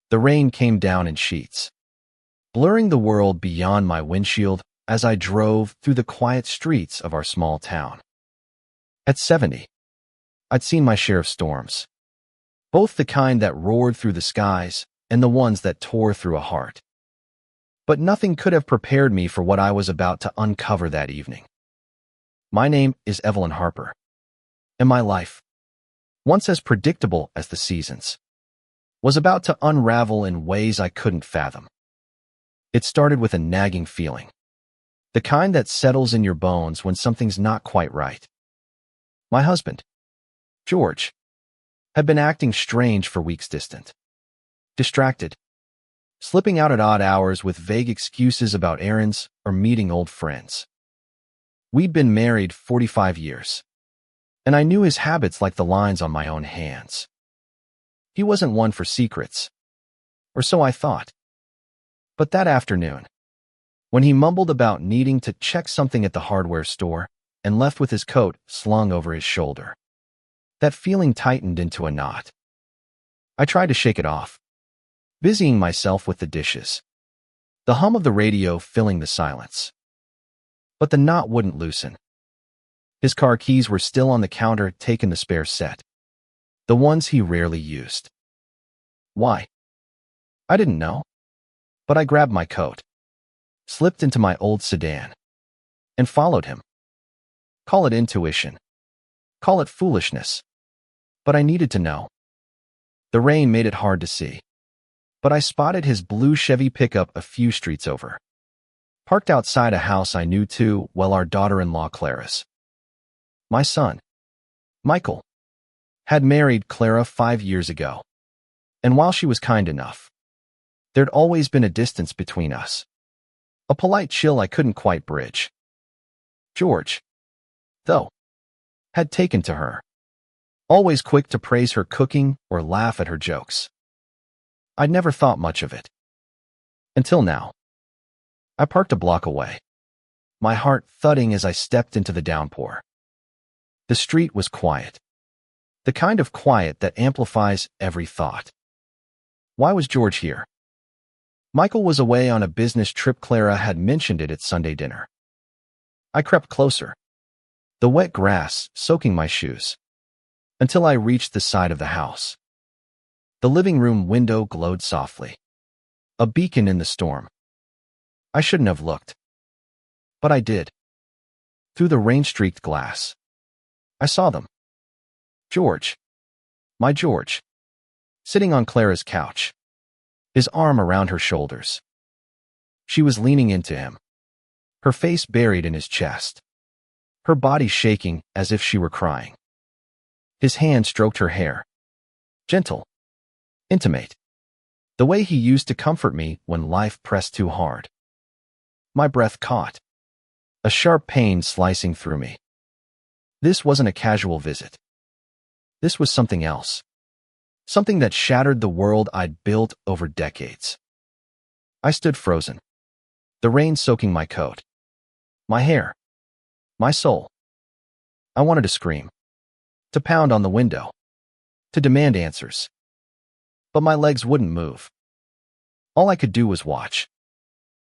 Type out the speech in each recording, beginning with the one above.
The rain came down in sheets, blurring the world beyond my windshield as I drove through the quiet streets of our small town. At 70, I'd seen my share of storms, both the kind that roared through the skies and the ones that tore through a heart. But nothing could have prepared me for what I was about to uncover that evening. My name is Evelyn Harper, and my life, once as predictable as the seasons, was about to unravel in ways I couldn't fathom. It started with a nagging feeling, the kind that settles in your bones when something's not quite right. My husband, George, had been acting strange for weeks, distant, distracted, slipping out at odd hours with vague excuses about errands or meeting old friends. We'd been married 45 years, and I knew his habits like the lines on my own hands. He wasn't one for secrets, or so I thought. But that afternoon, when he mumbled about needing to check something at the hardware store and left with his coat slung over his shoulder, that feeling tightened into a knot. I tried to shake it off, busying myself with the dishes, the hum of the radio filling the silence. But the knot wouldn't loosen. His car keys were still on the counter, taking the spare set, the ones he rarely used. Why? I didn't know. But I grabbed my coat, slipped into my old sedan, and followed him. Call it intuition, call it foolishness, but I needed to know. The rain made it hard to see, but I spotted his blue Chevy pickup a few streets over, parked outside a house I knew too well, our daughter-in-law Clara's. My son, Michael, had married Clara 5 years ago, and while she was kind enough, there'd always been a distance between us, a polite chill I couldn't quite bridge. George, though, had taken to her, always quick to praise her cooking or laugh at her jokes. I'd never thought much of it. Until now. I parked a block away, my heart thudding as I stepped into the downpour. The street was quiet, the kind of quiet that amplifies every thought. Why was George here? Michael was away on a business trip. Clara had mentioned it at Sunday dinner. I crept closer, the wet grass soaking my shoes, until I reached the side of the house. The living room window glowed softly, a beacon in the storm. I shouldn't have looked, but I did. Through the rain-streaked glass, I saw them. George, my George, sitting on Clara's couch, his arm around her shoulders. She was leaning into him, her face buried in his chest, her body shaking as if she were crying. His hand stroked her hair, gentle, intimate, the way he used to comfort me when life pressed too hard. My breath caught, a sharp pain slicing through me. This wasn't a casual visit. This was something else, something that shattered the world I'd built over decades. I stood frozen, the rain soaking my coat, my hair, my soul. I wanted to scream, to pound on the window, to demand answers. But my legs wouldn't move. All I could do was watch,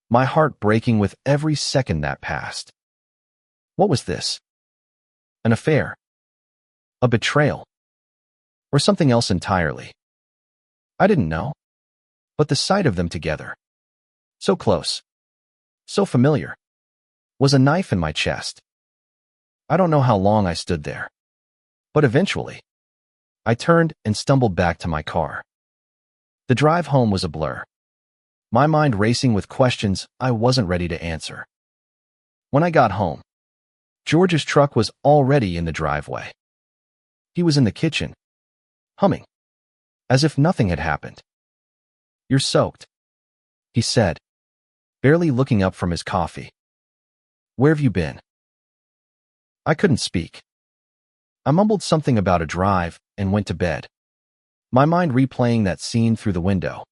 my heart breaking with every second that passed. What was this? An affair? A betrayal? Or something else entirely? I didn't know. But the sight of them together, so close, so familiar, was a knife in my chest. I don't know how long I stood there, but eventually, I turned and stumbled back to my car. The drive home was a blur, my mind racing with questions I wasn't ready to answer. When I got home, George's truck was already in the driveway. He was in the kitchen, humming, as if nothing had happened. "You're soaked," he said, barely looking up from his coffee. "Where have you been?" I couldn't speak. I mumbled something about a drive and went to bed, my mind replaying that scene through the window.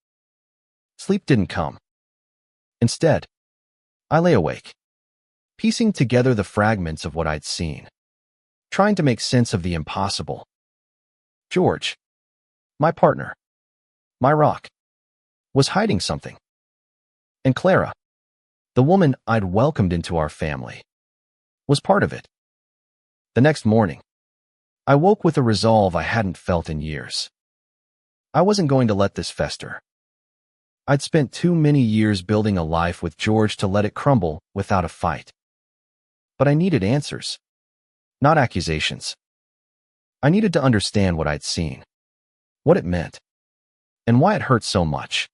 Sleep didn't come. Instead, I lay awake, piecing together the fragments of what I'd seen, trying to make sense of the impossible. George, my partner, my rock, was hiding something. And Clara, the woman I'd welcomed into our family, was part of it. The next morning, I woke with a resolve I hadn't felt in years. I wasn't going to let this fester. I'd spent too many years building a life with George to let it crumble without a fight. But I needed answers, not accusations. I needed to understand what I'd seen, what it meant, and why it hurt so much.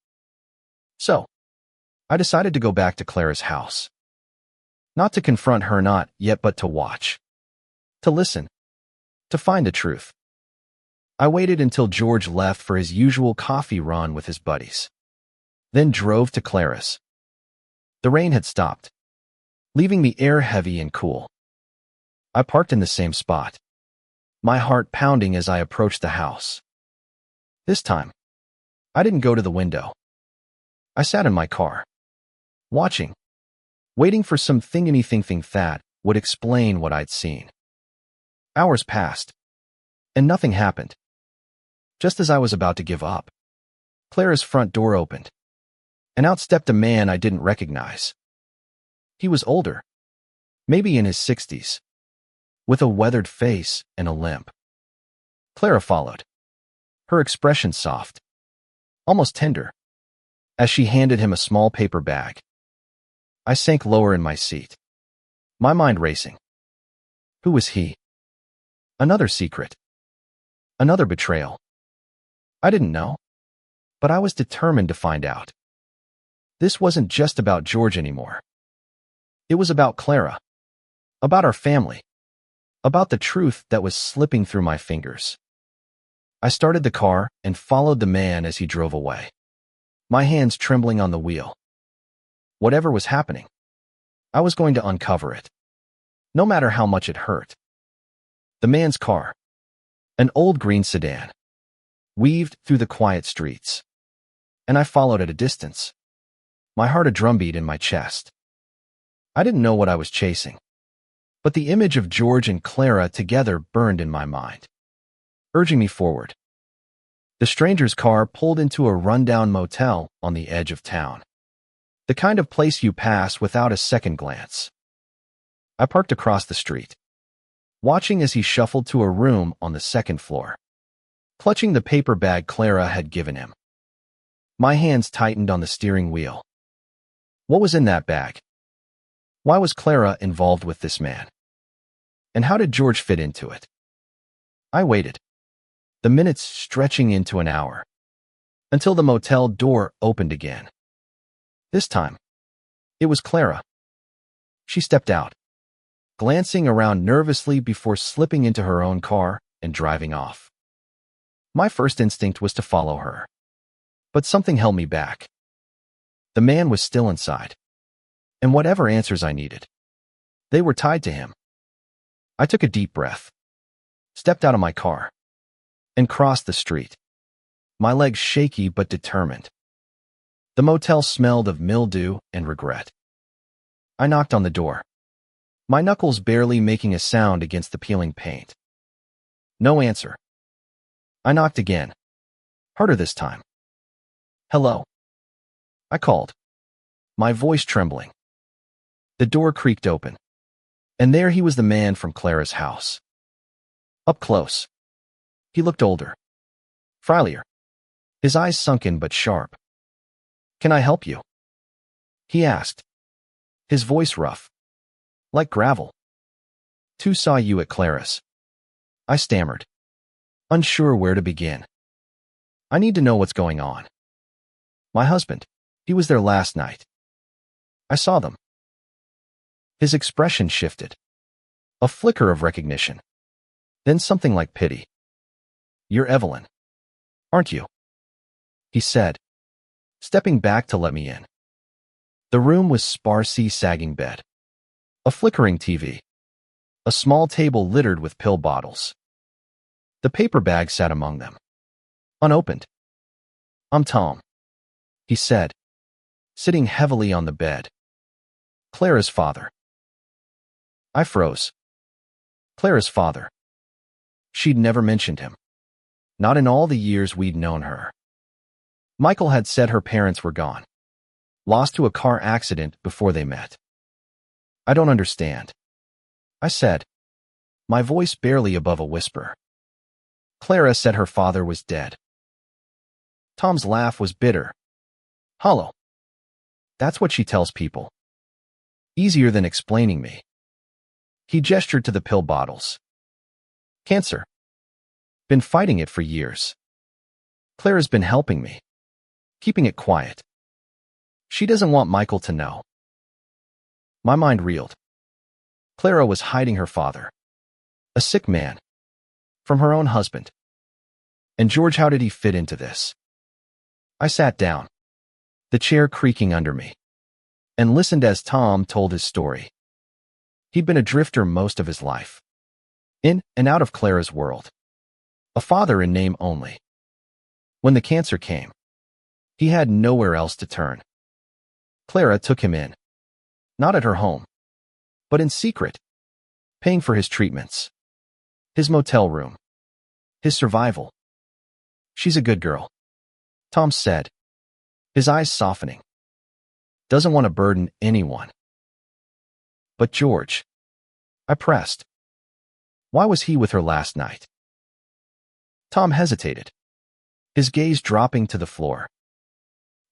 So, I decided to go back to Clara's house. Not to confront her not yet, but to watch. To listen. To find the truth. I waited until George left for his usual coffee run with his buddies. Then drove to Clara's. The rain had stopped, leaving the air heavy and cool. I parked in the same spot, my heart pounding as I approached the house. This time, I didn't go to the window. I sat in my car, watching, waiting for anything that would explain what I'd seen. Hours passed, and nothing happened. Just as I was about to give up, Clara's front door opened, and out stepped a man I didn't recognize. He was older, maybe in his 60s, with a weathered face and a limp. Clara followed, her expression soft, almost tender, as she handed him a small paper bag. I sank lower in my seat, my mind racing. Who was he? Another secret. Another betrayal. I didn't know, but I was determined to find out. This wasn't just about George anymore. It was about Clara, about our family, about the truth that was slipping through my fingers. I started the car and followed the man as he drove away, my hands trembling on the wheel. Whatever was happening, I was going to uncover it, no matter how much it hurt. The man's car, an old green sedan, weaved through the quiet streets, and I followed at a distance, my heart a drumbeat in my chest. I didn't know what I was chasing, but the image of George and Clara together burned in my mind, urging me forward. The stranger's car pulled into a rundown motel on the edge of town, the kind of place you pass without a second glance. I parked across the street, watching as he shuffled to a room on the second floor, clutching the paper bag Clara had given him. My hands tightened on the steering wheel. What was in that bag? Why was Clara involved with this man? And how did George fit into it? I waited, the minutes stretching into an hour, until the motel door opened again. This time, it was Clara. She stepped out, glancing around nervously before slipping into her own car and driving off. My first instinct was to follow her, but something held me back. The man was still inside, and whatever answers I needed, they were tied to him. I took a deep breath, stepped out of my car, and crossed the street, my legs shaky but determined. The motel smelled of mildew and regret. I knocked on the door, my knuckles barely making a sound against the peeling paint. No answer. I knocked again, harder this time. Hello? I called, my voice trembling. The door creaked open, and there he was, the man from Clara's house. Up close, he looked older, frilier, his eyes sunken but sharp. "Can I help you?" he asked, his voice rough, like gravel. "Two saw you at Clara's," I stammered, unsure where to begin. "I need to know what's going on." "My husband, he was there last night. I saw them." His expression shifted, a flicker of recognition, then something like pity. "You're Evelyn, aren't you?" he said, stepping back to let me in. The room was sparsely sagging bed, a flickering TV, a small table littered with pill bottles. The paper bag sat among them, unopened. "I'm Tom," he said, sitting heavily on the bed. "Clara's father." I froze. Clara's father. She'd never mentioned him, not in all the years we'd known her. Michael had said her parents were gone, lost to a car accident before they met. I don't understand, I said, my voice barely above a whisper. Clara said her father was dead. Tom's laugh was bitter, hollow. That's what she tells people. Easier than explaining me. He gestured to the pill bottles. Cancer. Been fighting it for years. Clara's been helping me, keeping it quiet. She doesn't want Michael to know. My mind reeled. Clara was hiding her father, a sick man, from her own husband. And George, how did he fit into this? I sat down, the chair creaking under me, and listened as Tom told his story. He'd been a drifter most of his life, in and out of Clara's world, a father in name only. When the cancer came, he had nowhere else to turn. Clara took him in, not at her home, but in secret, paying for his treatments, his motel room, his survival. She's a good girl, Tom said, his eyes softening. Doesn't want to burden anyone. But George, I pressed. Why was he with her last night? Tom hesitated, his gaze dropping to the floor.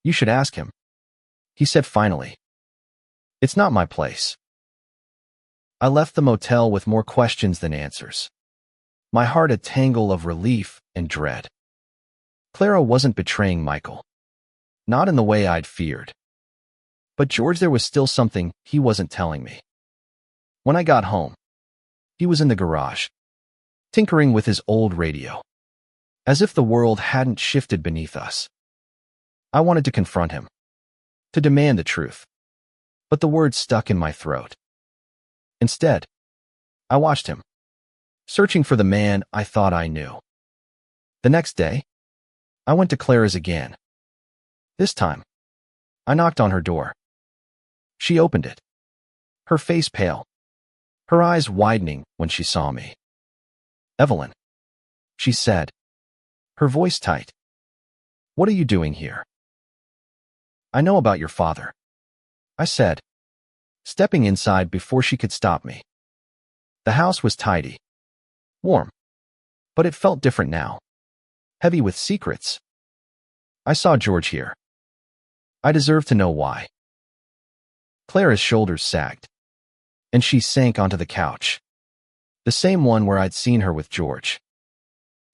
You should ask him, he said finally. It's not my place. I left the motel with more questions than answers, my heart a tangle of relief and dread. Clara wasn't betraying Michael, not in the way I'd feared. But George, there was still something he wasn't telling me. When I got home, he was in the garage, tinkering with his old radio, as if the world hadn't shifted beneath us. I wanted to confront him, to demand the truth, but the words stuck in my throat. Instead, I watched him, searching for the man I thought I knew. The next day, I went to Clara's again. This time, I knocked on her door. She opened it, her face pale, her eyes widening when she saw me. Evelyn, she said, her voice tight. What are you doing here? I know about your father, I said, stepping inside before she could stop me. The house was tidy, warm, but it felt different now, heavy with secrets. I saw George here. I deserve to know why. Clara's shoulders sagged, and she sank onto the couch, the same one where I'd seen her with George.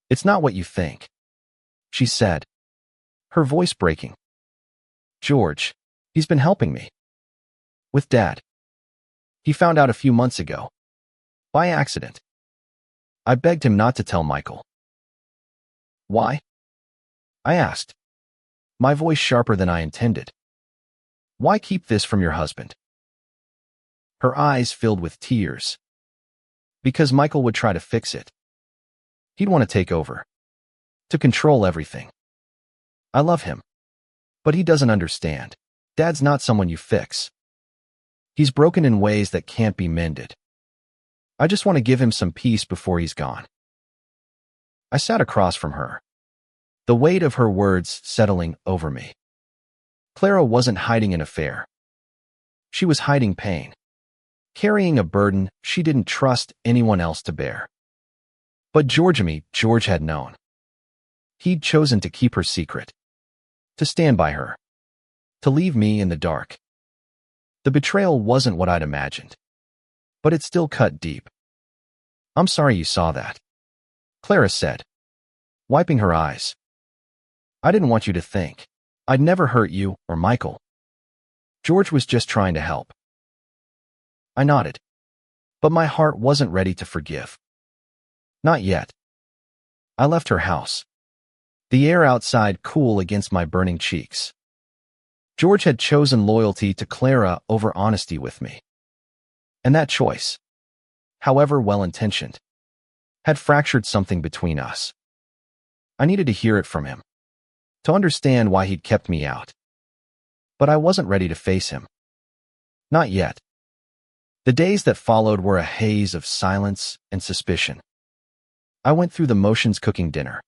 It's not what you think, she said, her voice breaking. George, he's been helping me. With Dad. He found out a few months ago. By accident. I begged him not to tell Michael. Why? I asked, my voice sharper than I intended. Why keep this from your husband? Her eyes filled with tears. Because Michael would try to fix it. He'd want to take over, to control everything. I love him, but he doesn't understand. Dad's not someone you fix. He's broken in ways that can't be mended. I just want to give him some peace before he's gone. I sat across from her, the weight of her words settling over me. Clara wasn't hiding an affair. She was hiding pain, carrying a burden she didn't trust anyone else to bear. But George had known. He'd chosen to keep her secret, to stand by her, to leave me in the dark. The betrayal wasn't what I'd imagined, but it still cut deep. I'm sorry you saw that, Clara said, wiping her eyes. I didn't want you to think I'd never hurt you or Michael. George was just trying to help. I nodded, but my heart wasn't ready to forgive. Not yet. I left her house, the air outside cool against my burning cheeks. George had chosen loyalty to Clara over honesty with me. And that choice, however well-intentioned, had fractured something between us. I needed to hear it from him, to understand why he'd kept me out. But I wasn't ready to face him. Not yet. The days that followed were a haze of silence and suspicion. I went through the motions cooking dinner,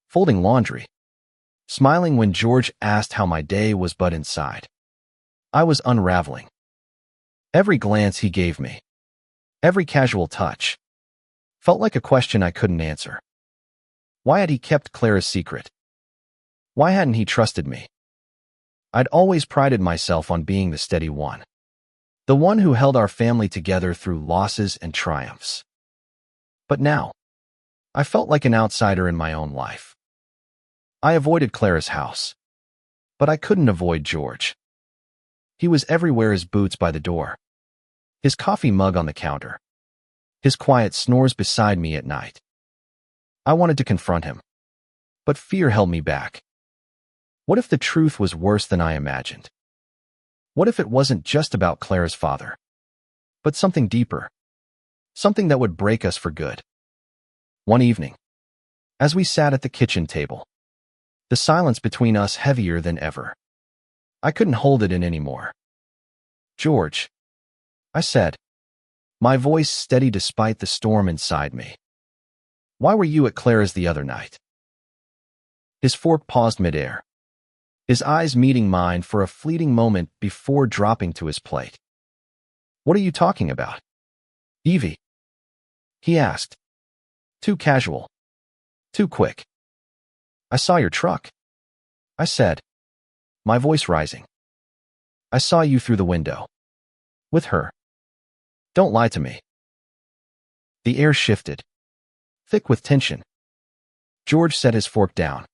folding laundry, smiling when George asked how my day was, but inside, I was unraveling. Every glance he gave me, every casual touch, felt like a question I couldn't answer. Why had he kept Clara's secret? Why hadn't he trusted me? I'd always prided myself on being the steady one, the one who held our family together through losses and triumphs. But now, I felt like an outsider in my own life. I avoided Clara's house, but I couldn't avoid George. He was everywhere, his boots by the door, his coffee mug on the counter, his quiet snores beside me at night. I wanted to confront him, but fear held me back. What if the truth was worse than I imagined? What if it wasn't just about Clara's father, but something deeper, something that would break us for good? One evening, as we sat at the kitchen table, the silence between us heavier than ever, I couldn't hold it in anymore. "George," I said, my voice steady despite the storm inside me. "Why were you at Clara's the other night?" His fork paused midair, his eyes meeting mine for a fleeting moment before dropping to his plate. "What are you talking about, Evie?" he asked. Too casual, too quick. "I saw your truck," I said, my voice rising. "I saw you through the window. With her. Don't lie to me." The air shifted, thick with tension. George set his fork down,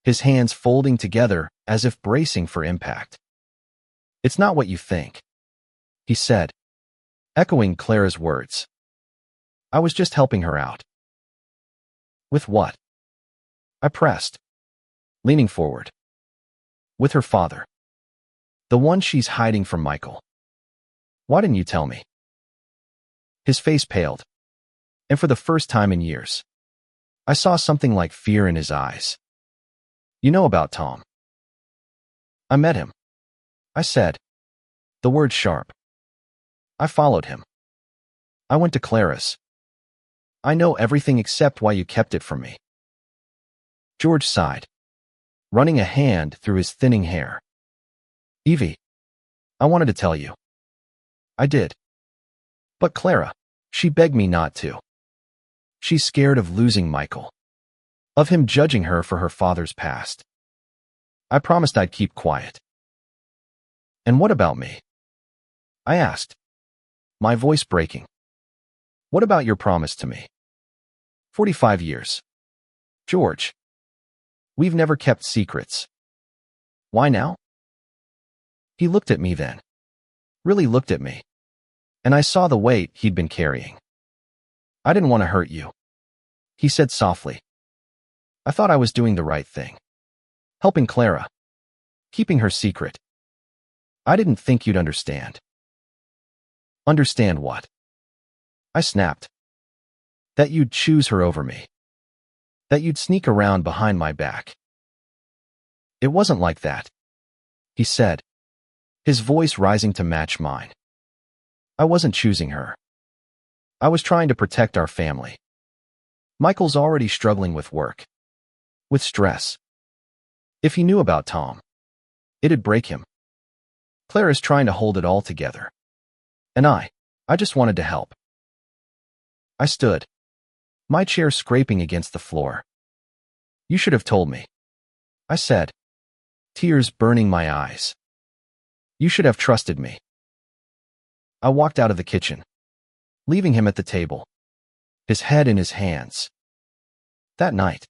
his hands folding together as if bracing for impact. "It's not what you think," he said, echoing Clara's words. "I was just helping her out." "With what?" I pressed, leaning forward. "With her father. The one she's hiding from Michael. Why didn't you tell me?" His face paled, and for the first time in years, I saw something like fear in his eyes. "You know about Tom?" "I met him," I said, the words sharp. "I followed him. I went to Clara's. I know everything except why you kept it from me." George sighed, running a hand through his thinning hair. "Evie, I wanted to tell you. I did. But Clara, she begged me not to. She's scared of losing Michael, of him judging her for her father's past. I promised I'd keep quiet." "And what about me?" I asked, my voice breaking. "What about your promise to me? 45 years. George. We've never kept secrets. Why now?" He looked at me then, really looked at me, and I saw the weight he'd been carrying. "I didn't want to hurt you," he said softly. "I thought I was doing the right thing, helping Clara, keeping her secret. I didn't think you'd understand." "Understand what?" I snapped. "That you'd choose her over me. That you'd sneak around behind my back." "It wasn't like that," he said, his voice rising to match mine. "I wasn't choosing her. I was trying to protect our family. Michael's already struggling with work, with stress. If he knew about Tom, it'd break him. Clara's trying to hold it all together. And I just wanted to help." I stood, my chair scraping against the floor. "You should have told me," I said, tears burning my eyes. "You should have trusted me." I walked out of the kitchen, leaving him at the table, his head in his hands. That night,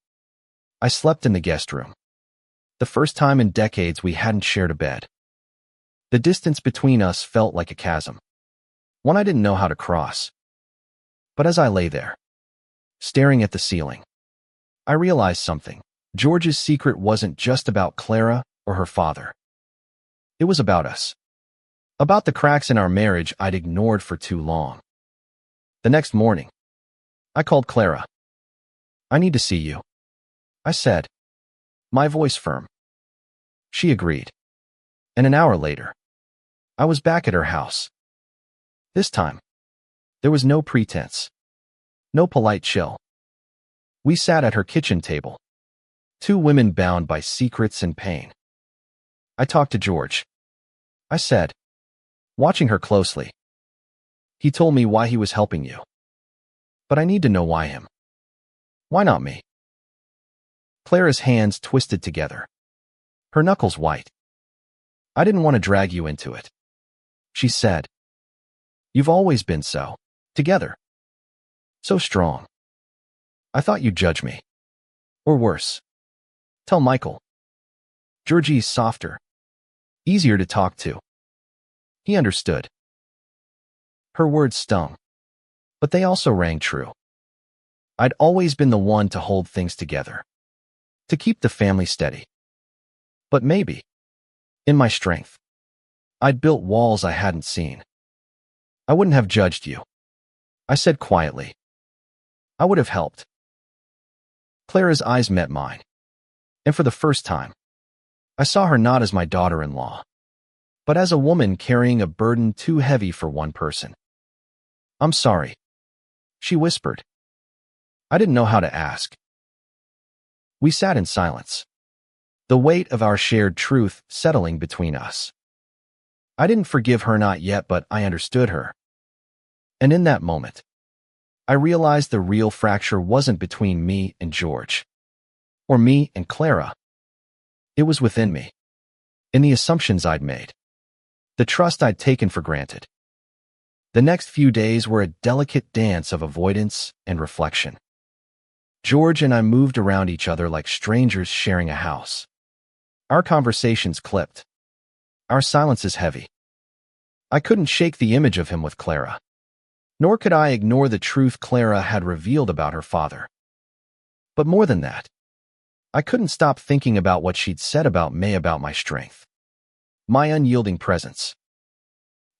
I slept in the guest room. The first time in decades we hadn't shared a bed. The distance between us felt like a chasm, one I didn't know how to cross. But as I lay there, staring at the ceiling, I realized something. George's secret wasn't just about Clara or her father. It was about us. About the cracks in our marriage I'd ignored for too long. The next morning, I called Clara. "I need to see you," I said, my voice firm. She agreed. And an hour later, I was back at her house. This time, there was no pretense, no polite chill. We sat at her kitchen table, Two women bound by secrets and pain. I talked to George. I said, watching her closely. He told me why he was helping you. But I need to know why him. Why not me? Clara's hands twisted together. Her knuckles white. I didn't want to drag you into it. She said, you've always been so. Together. So strong. I thought you'd judge me. Or worse. Tell Michael. Georgie's softer. Easier to talk to. He understood. Her words stung. But they also rang true. I'd always been the one to hold things together. To keep the family steady. But maybe, in my strength, I'd built walls I hadn't seen. I wouldn't have judged you. I said quietly. I would have helped. Clara's eyes met mine. And for the first time, I saw her not as my daughter-in-law, but as a woman carrying a burden too heavy for one person. I'm sorry, she whispered. I didn't know how to ask. We sat in silence, the weight of our shared truth settling between us. I didn't forgive her not yet, but I understood her. And in that moment, I realized the real fracture wasn't between me and George, or me and Clara. It was within me, in the assumptions I'd made, the trust I'd taken for granted. The next few days were a delicate dance of avoidance and reflection. George and I moved around each other like strangers sharing a house. Our conversations clipped. Our silences heavy. I couldn't shake the image of him with Clara. Nor could I ignore the truth Clara had revealed about her father. But more than that, I couldn't stop thinking about what she'd said about May, about my strength, my unyielding presence.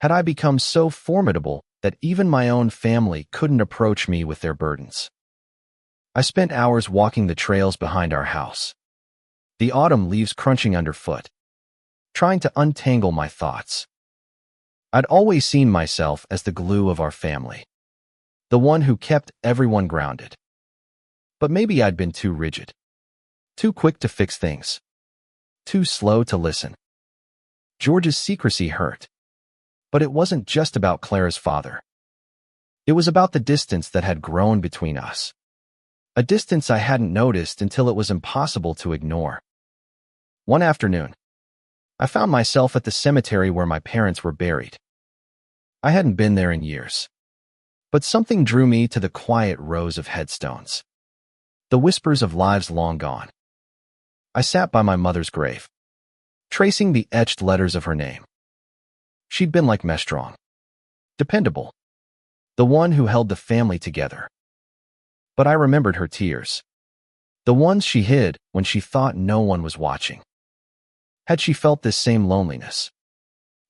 Had I become so formidable that even my own family couldn't approach me with their burdens? I spent hours walking the trails behind our house, the autumn leaves crunching underfoot, trying to untangle my thoughts. I'd always seen myself as the glue of our family, the one who kept everyone grounded. But maybe I'd been too rigid, too quick to fix things, too slow to listen. George's secrecy hurt, but it wasn't just about Clara's father. It was about the distance that had grown between us, a distance I hadn't noticed until it was impossible to ignore. One afternoon, I found myself at the cemetery where my parents were buried. I hadn't been there in years, but something drew me to the quiet rows of headstones, the whispers of lives long gone. I sat by my mother's grave, tracing the etched letters of her name. She'd been like Mestrong, dependable, the one who held the family together. But I remembered her tears, the ones she hid when she thought no one was watching. Had she felt this same loneliness,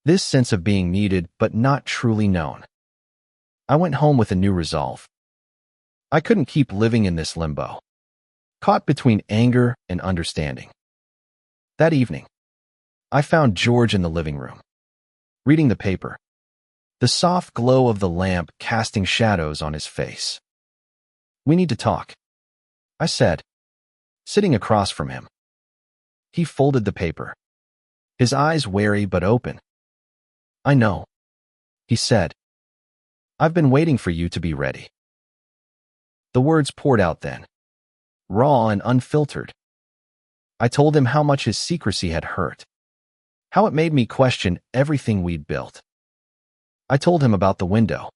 this sense of being needed but not truly known? I went home with a new resolve. I couldn't keep living in this limbo, caught between anger and understanding. That evening, I found George in the living room, reading the paper, the soft glow of the lamp casting shadows on his face. We need to talk, I said, sitting across from him. He folded the paper, his eyes wary but open. I know, he said. I've been waiting for you to be ready. The words poured out then, raw and unfiltered. I told him how much his secrecy had hurt, how it made me question everything we'd built. I told him about the window,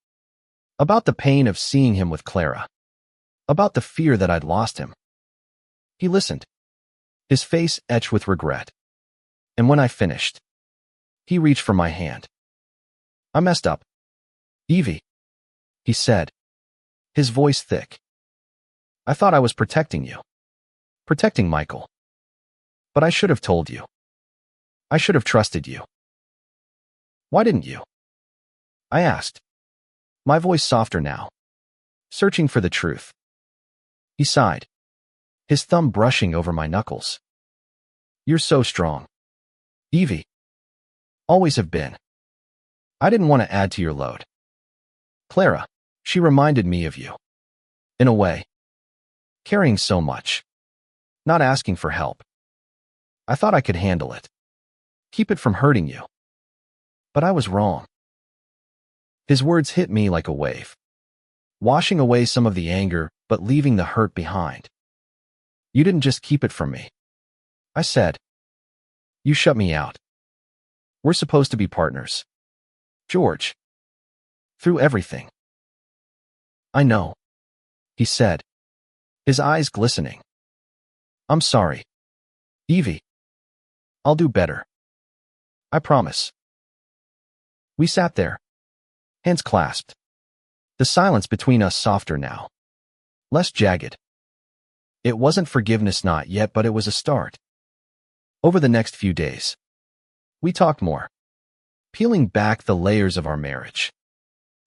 about the pain of seeing him with Clara, about the fear that I'd lost him. He listened, his face etched with regret. And when I finished, he reached for my hand. I messed up, Evie, he said, his voice thick. I thought I was protecting you, protecting Michael. But I should have told you. I should have trusted you. Why didn't you? I asked, my voice softer now, searching for the truth. He sighed, his thumb brushing over my knuckles. You're so strong, Evie. Always have been. I didn't want to add to your load. Clara, she reminded me of you. In a way. Carrying so much. not asking for help. I thought I could handle it. Keep it from hurting you. But I was wrong. His words hit me like a wave, washing away some of the anger but leaving the hurt behind. You didn't just keep it from me, I said. You shut me out. We're supposed to be partners, George. Through everything. I know, he said, his eyes glistening. I'm sorry, Evie. I'll do better. I promise. We sat there, hands clasped. The silence between us softer now, less jagged. It wasn't forgiveness not yet, but it was a start. Over the next few days, we talked more, peeling back the layers of our marriage,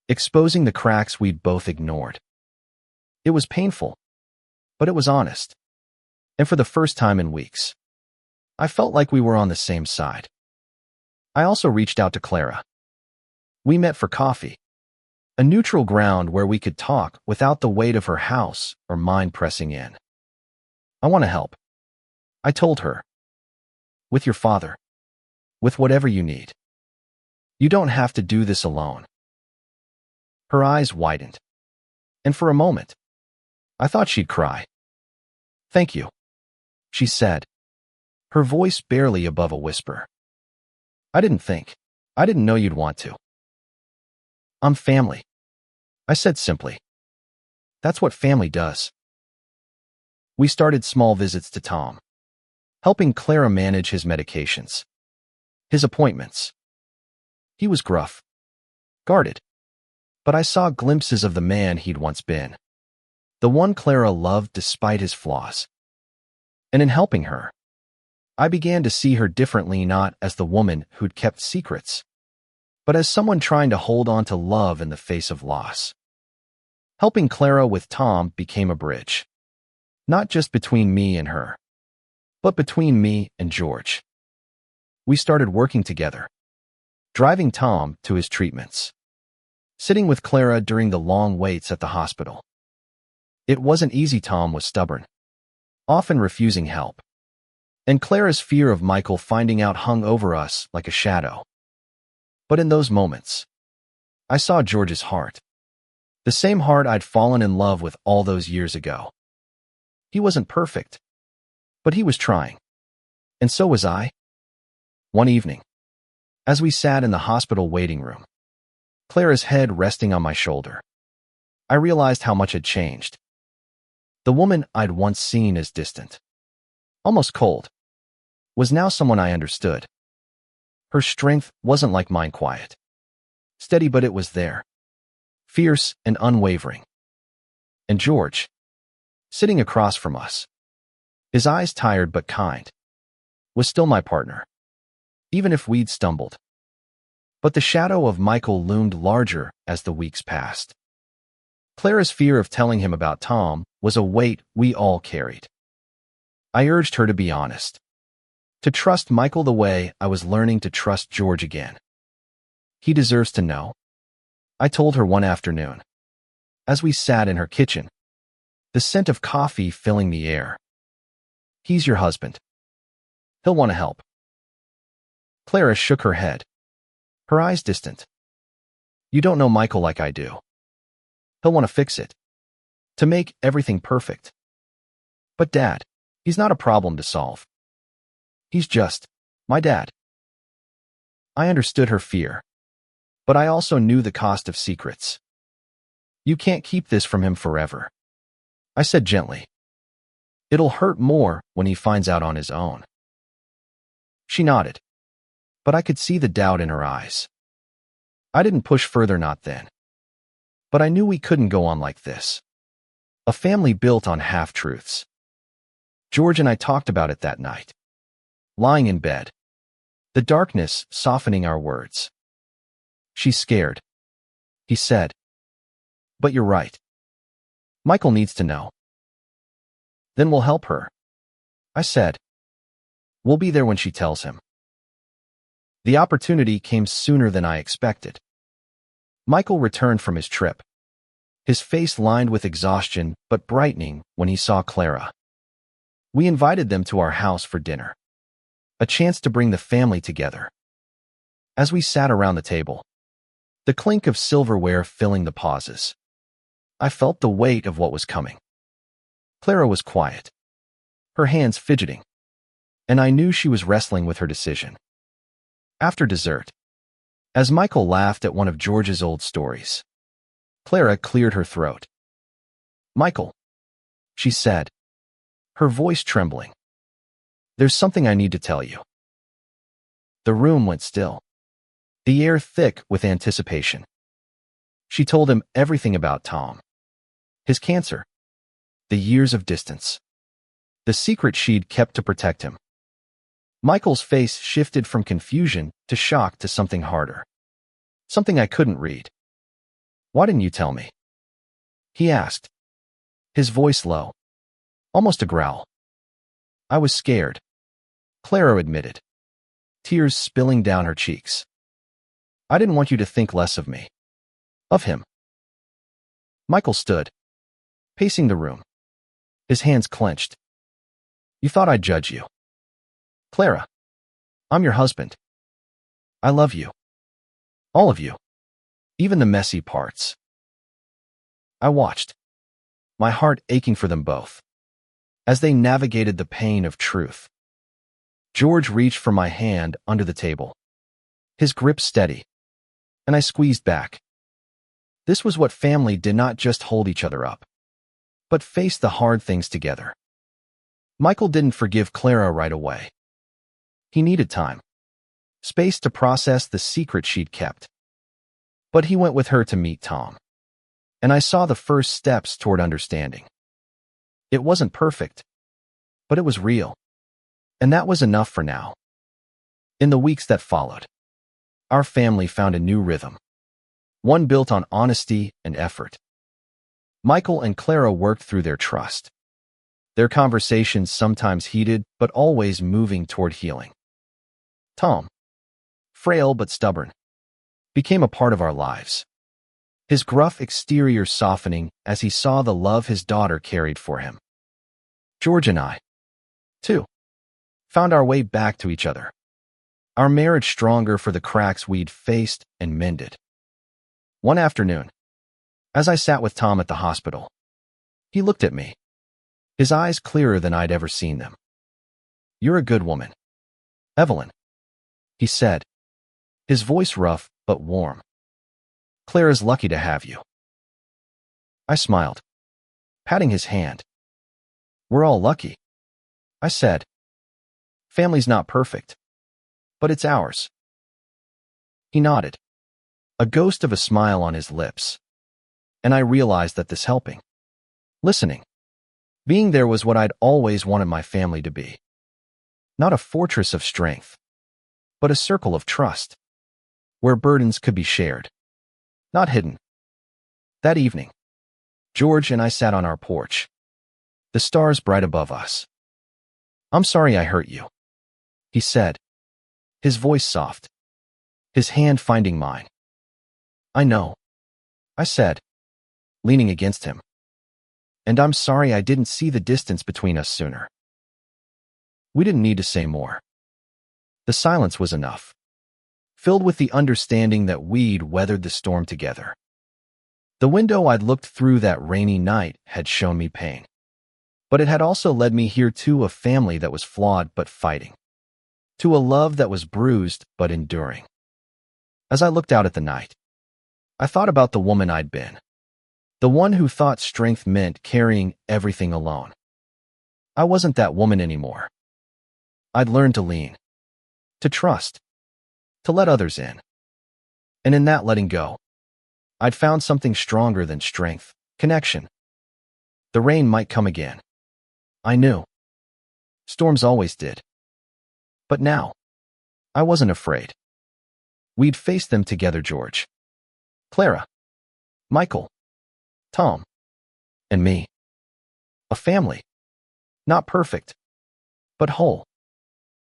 exposing the cracks we'd both ignored. It was painful, but it was honest. And for the first time in weeks, I felt like we were on the same side. I also reached out to Clara. We met for coffee, a neutral ground where we could talk without the weight of her house or mine pressing in. I want to help, I told her. With your father. With whatever you need. You don't have to do this alone. Her eyes widened. And for a moment, I thought she'd cry. Thank you, she said, her voice barely above a whisper. I didn't know you'd want to. I'm family, I said simply. That's what family does. We started small visits to Tom, helping Clara manage his medications, his appointments. He was gruff, guarded, but I saw glimpses of the man he'd once been, the one Clara loved despite his flaws. And in helping her, I began to see her differently, not as the woman who'd kept secrets, but as someone trying to hold on to love in the face of loss. Helping Clara with Tom became a bridge, not just between me and her, but between me and George. We started working together, driving Tom to his treatments, sitting with Clara during the long waits at the hospital. It wasn't easy. Tom was stubborn, often refusing help, and Clara's fear of Michael finding out hung over us like a shadow. But in those moments, I saw George's heart, the same heart I'd fallen in love with all those years ago. He wasn't perfect, but he was trying, and so was I. One evening, as we sat in the hospital waiting room, Clara's head resting on my shoulder, I realized how much had changed. The woman I'd once seen as distant, almost cold, was now someone I understood. Her strength wasn't like mine, quiet, steady, but it was there, fierce and unwavering. And George, sitting across from us, his eyes tired but kind, was still my partner, even if we'd stumbled. But the shadow of Michael loomed larger as the weeks passed. Clara's fear of telling him about Tom was a weight we all carried. I urged her to be honest, to trust Michael the way I was learning to trust George again. He deserves to know, I told her one afternoon, as we sat in her kitchen, the scent of coffee filling the air. He's your husband. He'll want to help. Clara shook her head, her eyes distant. You don't know Michael like I do. He'll want to fix it, to make everything perfect. But Dad, he's not a problem to solve. He's just my dad. I understood her fear, but I also knew the cost of secrets. You can't keep this from him forever, I said gently. It'll hurt more when he finds out on his own. She nodded, but I could see the doubt in her eyes. I didn't push further, not then. But I knew we couldn't go on like this. A family built on half-truths. George and I talked about it that night, lying in bed, the darkness softening our words. She's scared, he said. But you're right. Michael needs to know. Then we'll help her, I said. We'll be there when she tells him. The opportunity came sooner than I expected. Michael returned from his trip, his face lined with exhaustion but brightening when he saw Clara. We invited them to our house for dinner, a chance to bring the family together. As we sat around the table, the clink of silverware filling the pauses, I felt the weight of what was coming. Clara was quiet, her hands fidgeting, and I knew she was wrestling with her decision. After dessert, as Michael laughed at one of George's old stories, Clara cleared her throat. "Michael," she said, her voice trembling, "there's something I need to tell you." The room went still, the air thick with anticipation. She told him everything about Tom, his cancer, the years of distance, the secret she'd kept to protect him. Michael's face shifted from confusion to shock to something harder, something I couldn't read. "Why didn't you tell me?" he asked, his voice low, almost a growl. "I was scared," Clara admitted, tears spilling down her cheeks. "I didn't want you to think less of me, of him." Michael stood, pacing the room, his hands clenched. "You thought I'd judge you. Clara, I'm your husband. I love you. All of you. Even the messy parts." I watched, my heart aching for them both, as they navigated the pain of truth. George reached for my hand under the table, his grip steady, and I squeezed back. This was what family did, not just hold each other up, but face the hard things together. Michael didn't forgive Clara right away. He needed time, space to process the secret she'd kept. But he went with her to meet Tom, and I saw the first steps toward understanding. It wasn't perfect, but it was real, and that was enough for now. In the weeks that followed, our family found a new rhythm, one built on honesty and effort. Michael and Clara worked through their trust, their conversations sometimes heated but always moving toward healing. Tom, frail but stubborn, became a part of our lives, his gruff exterior softening as he saw the love his daughter carried for him. George and I, too, found our way back to each other, our marriage stronger for the cracks we'd faced and mended. One afternoon, as I sat with Tom at the hospital, he looked at me, his eyes clearer than I'd ever seen them. "You're a good woman, Evelyn," he said, his voice rough but warm. "Clara's lucky to have you." I smiled, patting his hand. "We're all lucky," I said. "Family's not perfect, but it's ours." He nodded, a ghost of a smile on his lips, and I realized that this helping, listening, being there was what I'd always wanted my family to be. Not a fortress of strength, but a circle of trust, where burdens could be shared, not hidden. That evening, George and I sat on our porch, the stars bright above us. "I'm sorry I hurt you," he said, his voice soft, his hand finding mine. "I know," I said, leaning against him. "And I'm sorry I didn't see the distance between us sooner." We didn't need to say more. The silence was enough, filled with the understanding that we'd weathered the storm together. The window I'd looked through that rainy night had shown me pain, but it had also led me here to a family that was flawed but fighting, to a love that was bruised but enduring. As I looked out at the night, I thought about the woman I'd been, the one who thought strength meant carrying everything alone. I wasn't that woman anymore. I'd learned to lean, to trust, to let others in. And in that letting go, I'd found something stronger than strength, connection. The rain might come again. I knew. Storms always did. But now, I wasn't afraid. We'd face them together, George, Clara, Michael, Tom, and me. A family. Not perfect, but whole.